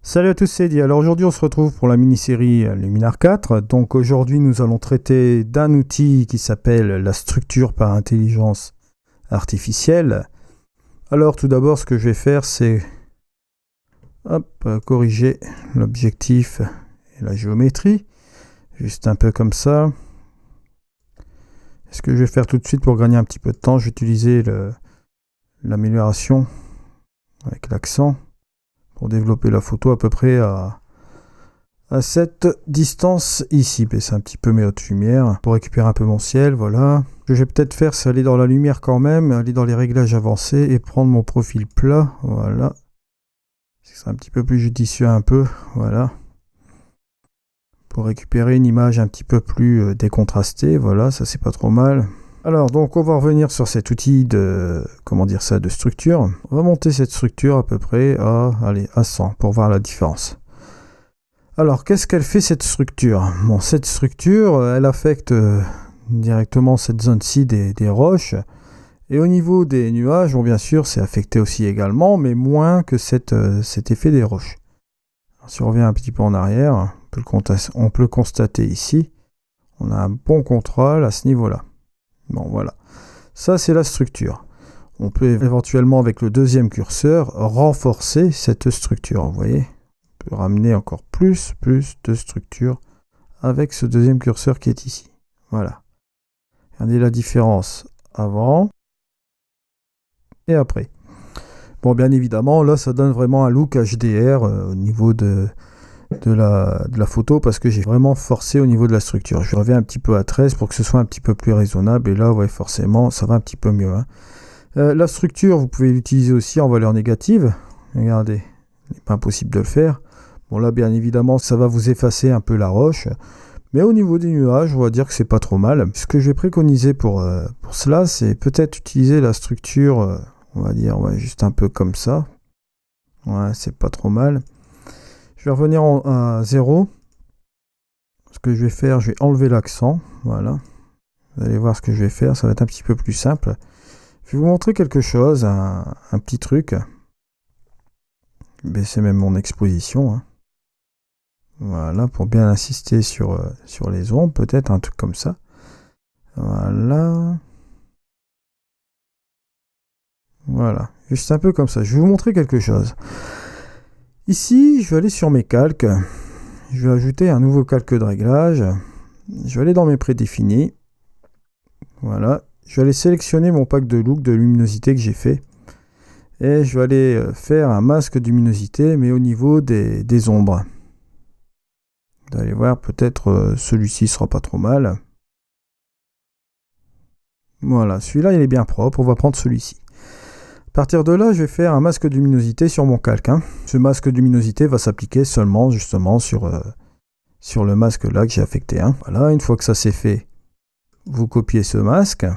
Salut à tous, c'est Eddie. Alors aujourd'hui on se retrouve pour la mini-série Luminar 4. Donc aujourd'hui nous allons traiter d'un outil qui s'appelle la structure par intelligence artificielle. Alors tout d'abord ce que je vais faire c'est corriger l'objectif et la géométrie. Juste un peu comme ça. Ce que je vais faire tout de suite pour gagner un petit peu de temps, je vais utiliser l'amélioration avec l'accent pour développer la photo à peu près à cette distance ici. Baisser un petit peu mes hautes lumières pour récupérer un peu mon ciel, voilà. Ce que je vais peut-être faire, c'est aller dans la lumière quand même, aller dans les réglages avancés et prendre mon profil plat, voilà. C'est un petit peu plus judicieux un peu, voilà. Pour récupérer une image un petit peu plus décontrastée, voilà, ça c'est pas trop mal. Alors donc on va revenir sur cet outil de structure. On va monter cette structure à peu près à 100 pour voir la différence. Alors qu'est-ce qu'elle fait cette structure? Bon, cette structure elle affecte directement cette zone-ci des roches. Et au niveau des nuages, bon, bien sûr c'est affecté aussi également, mais moins que cet effet des roches. Alors, si on revient un petit peu en arrière, on peut le constater ici. On a un bon contrôle à ce niveau-là. Bon, voilà. Ça, c'est la structure. On peut éventuellement, avec le deuxième curseur, renforcer cette structure. Vous voyez, on peut ramener encore plus de structure avec ce deuxième curseur qui est ici. Voilà. Regardez la différence avant et après. Bon, bien évidemment, là, ça donne vraiment un look HDR au niveau de la photo parce que j'ai vraiment forcé au niveau de la structure. Je reviens un petit peu à 13 pour que ce soit un petit peu plus raisonnable et là ouais forcément ça va un petit peu mieux. La structure vous pouvez l'utiliser aussi en valeur négative. Regardez, il n'est pas impossible de le faire. Bon là bien évidemment ça va vous effacer un peu la roche. Mais au niveau des nuages on va dire que c'est pas trop mal. Ce que je vais préconiser pour cela c'est peut-être utiliser la structure on va dire juste un peu comme ça. Ouais c'est pas trop mal. Je vais revenir à 0. Ce que je vais faire, je vais enlever l'accent. Voilà. Vous allez voir ce que je vais faire. Ça va être un petit peu plus simple. Je vais vous montrer quelque chose, un petit truc. Baisser même mon exposition. Voilà, pour bien insister sur les ombres. Peut-être un truc comme ça. Voilà. Voilà. Juste un peu comme ça. Je vais vous montrer quelque chose. Ici, je vais aller sur mes calques. Je vais ajouter un nouveau calque de réglage. Je vais aller dans mes prédéfinis. Voilà. Je vais aller sélectionner mon pack de look de luminosité que j'ai fait. Et je vais aller faire un masque de luminosité, mais au niveau des ombres. Vous allez voir, peut-être celui-ci sera pas trop mal. Voilà, celui-là il est bien propre, on va prendre celui-ci. À partir de là, je vais faire un masque de luminosité sur mon calque. Ce masque de luminosité va s'appliquer seulement justement sur le masque là que j'ai affecté. Voilà, une fois que ça c'est fait, vous copiez ce masque.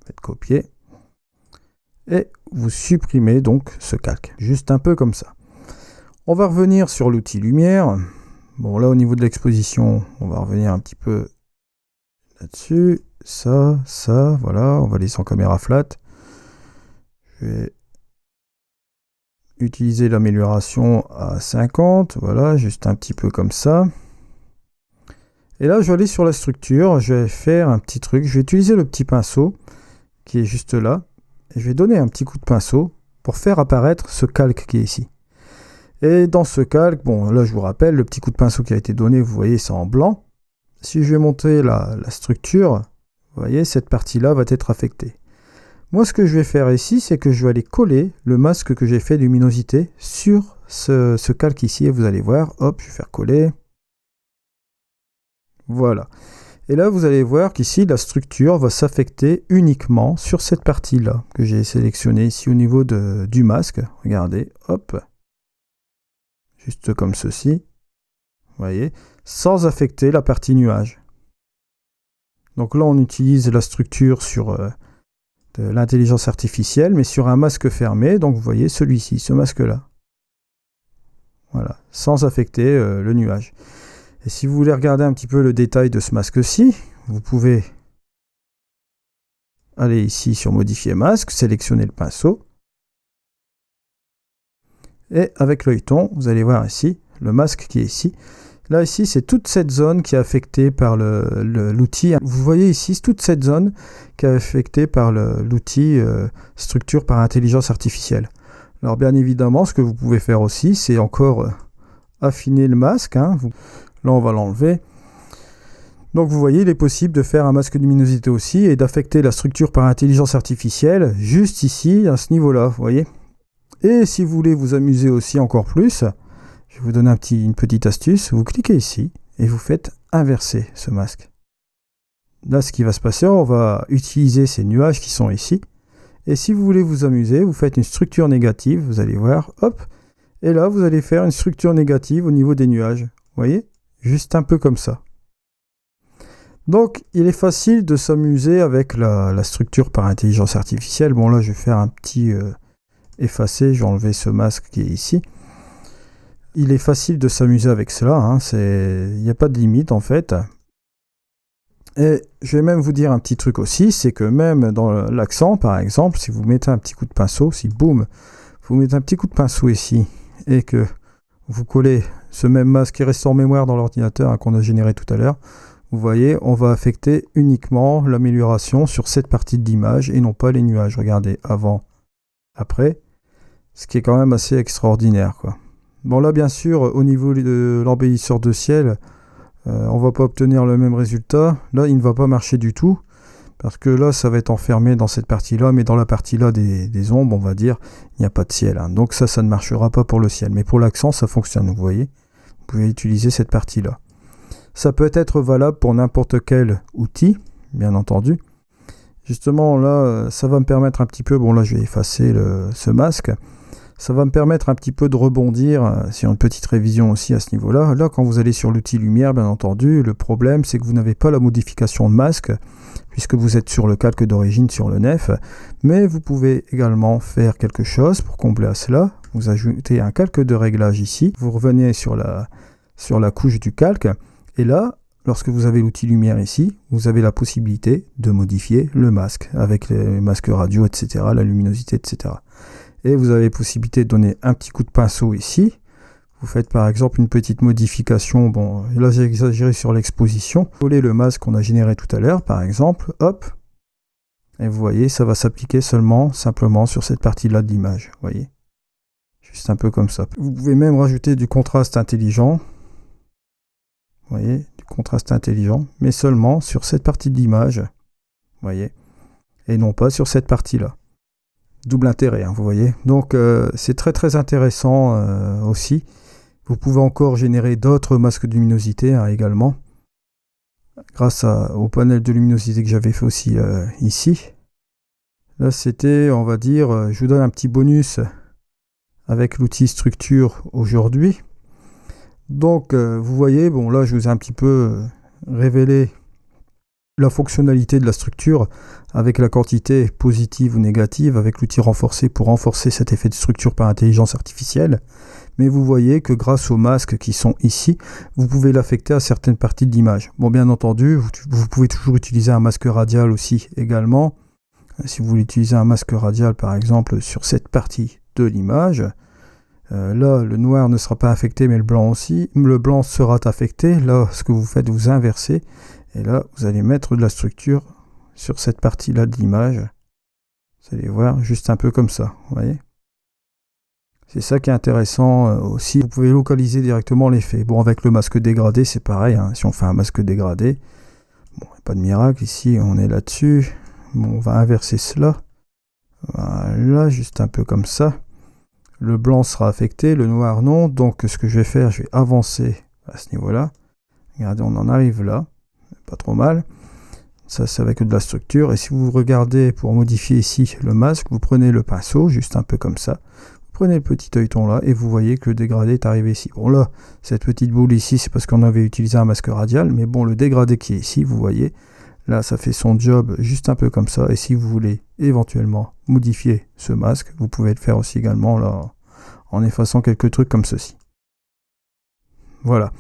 Faites copier. Et vous supprimez donc ce calque. Juste un peu comme ça. On va revenir sur l'outil lumière. Bon là au niveau de l'exposition, on va revenir un petit peu là-dessus. Ça, voilà. On va laisser en caméra flat. Je vais utiliser l'amélioration à 50. Voilà, juste un petit peu comme ça. Et là je vais aller sur la structure. Je vais faire un petit truc. Je vais utiliser le petit pinceau qui est juste là. Et je vais donner un petit coup de pinceau pour faire apparaître ce calque qui est ici. Et dans ce calque, bon là je vous rappelle, le petit coup de pinceau qui a été donné, vous voyez c'est en blanc. Si je vais monter la structure, vous voyez cette partie-là va être affectée. Moi ce que je vais faire ici, c'est que je vais aller coller le masque que j'ai fait de luminosité sur ce calque ici. Et vous allez voir, hop, je vais faire coller. Voilà. Et là, vous allez voir qu'ici, la structure va s'affecter uniquement sur cette partie-là que j'ai sélectionnée ici au niveau du masque. Regardez, hop. Juste comme ceci. Vous voyez, sans affecter la partie nuage. Donc là, on utilise la structure sur de l'intelligence artificielle, mais sur un masque fermé. Donc vous voyez celui-ci, ce masque-là. Voilà, sans affecter le nuage. Et si vous voulez regarder un petit peu le détail de ce masque-ci, vous pouvez aller ici sur modifier masque, sélectionner le pinceau. Et avec l'œilleton, vous allez voir ici, le masque qui est ici. Là, ici, c'est toute cette zone qui est affectée par l'outil. Vous voyez ici, toute cette zone qui est affectée par l'outil structure par intelligence artificielle. Alors, bien évidemment, ce que vous pouvez faire aussi, c'est encore affiner le masque. Là, on va l'enlever. Donc, vous voyez, il est possible de faire un masque de luminosité aussi et d'affecter la structure par intelligence artificielle juste ici, à ce niveau-là, vous voyez. Et si vous voulez vous amuser aussi encore plus, je vais vous donner une petite astuce. Vous cliquez ici et vous faites inverser ce masque. Là, ce qui va se passer, on va utiliser ces nuages qui sont ici. Et si vous voulez vous amuser, vous faites une structure négative, vous allez voir, hop. Et là, vous allez faire une structure négative au niveau des nuages. Vous voyez? Juste un peu comme ça. Donc, il est facile de s'amuser avec la structure par intelligence artificielle. Bon, là, je vais faire un petit effacer. Je vais enlever ce masque qui est ici. Il est facile de s'amuser avec cela. Il n'y a pas de limite, en fait. Et je vais même vous dire un petit truc aussi. C'est que même dans l'accent, par exemple, si vous mettez un petit coup de pinceau, si boum, vous mettez un petit coup de pinceau ici et que vous collez ce même masque qui reste en mémoire dans l'ordinateur qu'on a généré tout à l'heure, vous voyez, on va affecter uniquement l'amélioration sur cette partie de l'image et non pas les nuages. Regardez, avant, après, ce qui est quand même assez extraordinaire, quoi. Bon, là, bien sûr, au niveau de l'embellisseur de ciel, on ne va pas obtenir le même résultat. Là, il ne va pas marcher du tout, parce que là, ça va être enfermé dans cette partie-là, mais dans la partie-là des ombres, on va dire, il n'y a pas de ciel. Donc ça ne marchera pas pour le ciel. Mais pour l'accent, ça fonctionne, vous voyez. Vous pouvez utiliser cette partie-là. Ça peut être valable pour n'importe quel outil, bien entendu. Justement, là, ça va me permettre un petit peu... Bon, là, je vais effacer ce masque. Ça va me permettre un petit peu de rebondir sur une petite révision aussi à ce niveau-là. Là, quand vous allez sur l'outil lumière, bien entendu, le problème, c'est que vous n'avez pas la modification de masque, puisque vous êtes sur le calque d'origine, sur le nef. Mais vous pouvez également faire quelque chose pour combler à cela. Vous ajoutez un calque de réglage ici. Vous revenez sur la couche du calque. Et là, lorsque vous avez l'outil lumière ici, vous avez la possibilité de modifier le masque avec les masques radio, etc., la luminosité, etc. Et vous avez la possibilité de donner un petit coup de pinceau ici. Vous faites par exemple une petite modification. Bon, là j'ai exagéré sur l'exposition. Vous collez le masque qu'on a généré tout à l'heure, par exemple, hop. Et vous voyez, ça va s'appliquer simplement sur cette partie-là de l'image. Vous voyez, juste un peu comme ça. Vous pouvez même rajouter du contraste intelligent. Vous voyez, du contraste intelligent, mais seulement sur cette partie de l'image, vous voyez, et non pas sur cette partie-là. Double intérêt, vous voyez. Donc, c'est très très intéressant aussi. Vous pouvez encore générer d'autres masques de luminosité également, grâce au panel de luminosité que j'avais fait aussi ici. Là, c'était, on va dire, je vous donne un petit bonus avec l'outil structure aujourd'hui. Donc, vous voyez, bon là, je vous ai un petit peu révélé la fonctionnalité de la structure avec la quantité positive ou négative, avec l'outil renforcé pour renforcer cet effet de structure par intelligence artificielle. Mais vous voyez que grâce aux masques qui sont ici, vous pouvez l'affecter à certaines parties de l'image. Bon, bien entendu, vous pouvez toujours utiliser un masque radial aussi également. Si vous voulez utiliser un masque radial, par exemple, sur cette partie de l'image, là, le noir ne sera pas affecté, mais le blanc aussi. Le blanc sera affecté. Là, ce que vous faites, vous inversez. Et là, vous allez mettre de la structure sur cette partie-là de l'image. Vous allez voir, juste un peu comme ça. Vous voyez ? C'est ça qui est intéressant aussi. Vous pouvez localiser directement l'effet. Bon, avec le masque dégradé, c'est pareil. Si on fait un masque dégradé, bon, pas de miracle. Ici, on est là-dessus. Bon, on va inverser cela. Voilà, juste un peu comme ça. Le blanc sera affecté, le noir non. Donc ce que je vais faire, je vais avancer à ce niveau-là. Regardez, on en arrive là. Pas trop mal. Ça, c'est avec de la structure. Et si vous regardez pour modifier ici le masque, vous prenez le pinceau, juste un peu comme ça. Vous prenez le petit œilleton là et vous voyez que le dégradé est arrivé ici. Bon là, cette petite boule ici, c'est parce qu'on avait utilisé un masque radial. Mais bon, le dégradé qui est ici, vous voyez, là, ça fait son job juste un peu comme ça. Et si vous voulez éventuellement modifier ce masque, vous pouvez le faire aussi également là, en effaçant quelques trucs comme ceci. Voilà.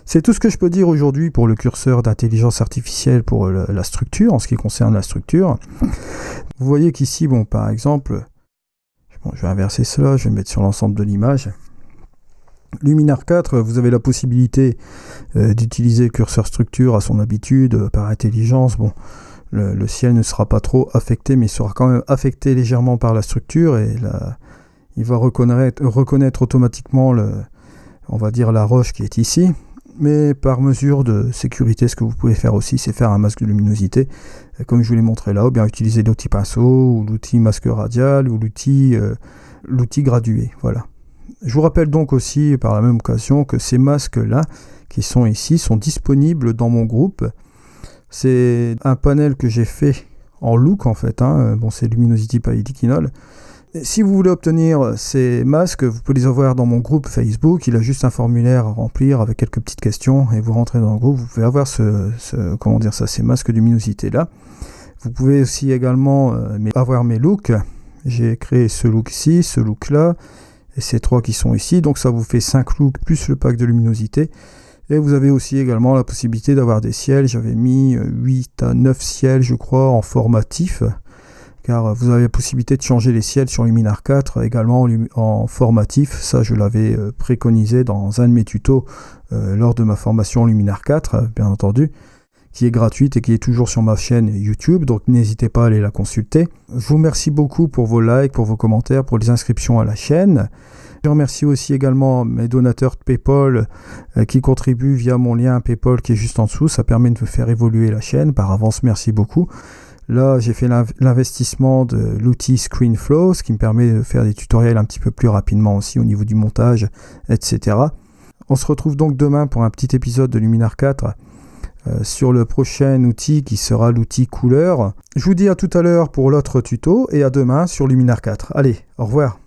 C'est tout ce que je peux dire aujourd'hui pour le curseur d'intelligence artificielle pour la structure, en ce qui concerne la structure. Vous voyez qu'ici, bon, par exemple, je Bon, je vais inverser cela, je vais mettre sur l'ensemble de l'image. Luminar 4, vous avez la possibilité d'utiliser le curseur structure à son habitude, par intelligence. Bon, le ciel ne sera pas trop affecté, mais il sera quand même affecté légèrement par la structure et il va reconnaître automatiquement on va dire la roche qui est ici. Mais par mesure de sécurité, ce que vous pouvez faire aussi, c'est faire un masque de luminosité, comme je vous l'ai montré là, ou bien utiliser l'outil pinceau, ou l'outil masque radial, ou l'outil gradué. Voilà. Je vous rappelle donc aussi, par la même occasion, que ces masques-là, qui sont ici, sont disponibles dans mon groupe. C'est un panel que j'ai fait en look, en fait. Bon, c'est Luminosity by Liquinol. Si vous voulez obtenir ces masques, vous pouvez les avoir dans mon groupe Facebook. Il a juste un formulaire à remplir avec quelques petites questions et vous rentrez dans le groupe. Vous pouvez avoir ces masques de luminosité-là. Vous pouvez aussi également avoir mes looks. J'ai créé ce look-ci, ce look-là et ces 3 qui sont ici. Donc ça vous fait 5 looks plus le pack de luminosité. Et vous avez aussi également la possibilité d'avoir des ciels. J'avais mis 8 à 9 ciels, je crois, en formatif. Car vous avez la possibilité de changer les ciels sur Luminar 4 également en formatif. Ça, je l'avais préconisé dans un de mes tutos lors de ma formation Luminar 4, bien entendu, qui est gratuite et qui est toujours sur ma chaîne YouTube. Donc, n'hésitez pas à aller la consulter. Je vous remercie beaucoup pour vos likes, pour vos commentaires, pour les inscriptions à la chaîne. Je remercie aussi également mes donateurs de PayPal qui contribuent via mon lien PayPal qui est juste en dessous. Ça permet de me faire évoluer la chaîne. Par avance, merci beaucoup. Là, j'ai fait l'investissement de l'outil ScreenFlow, ce qui me permet de faire des tutoriels un petit peu plus rapidement aussi au niveau du montage, etc. On se retrouve donc demain pour un petit épisode de Luminar 4 sur le prochain outil qui sera l'outil couleur. Je vous dis à tout à l'heure pour l'autre tuto et à demain sur Luminar 4. Allez, au revoir.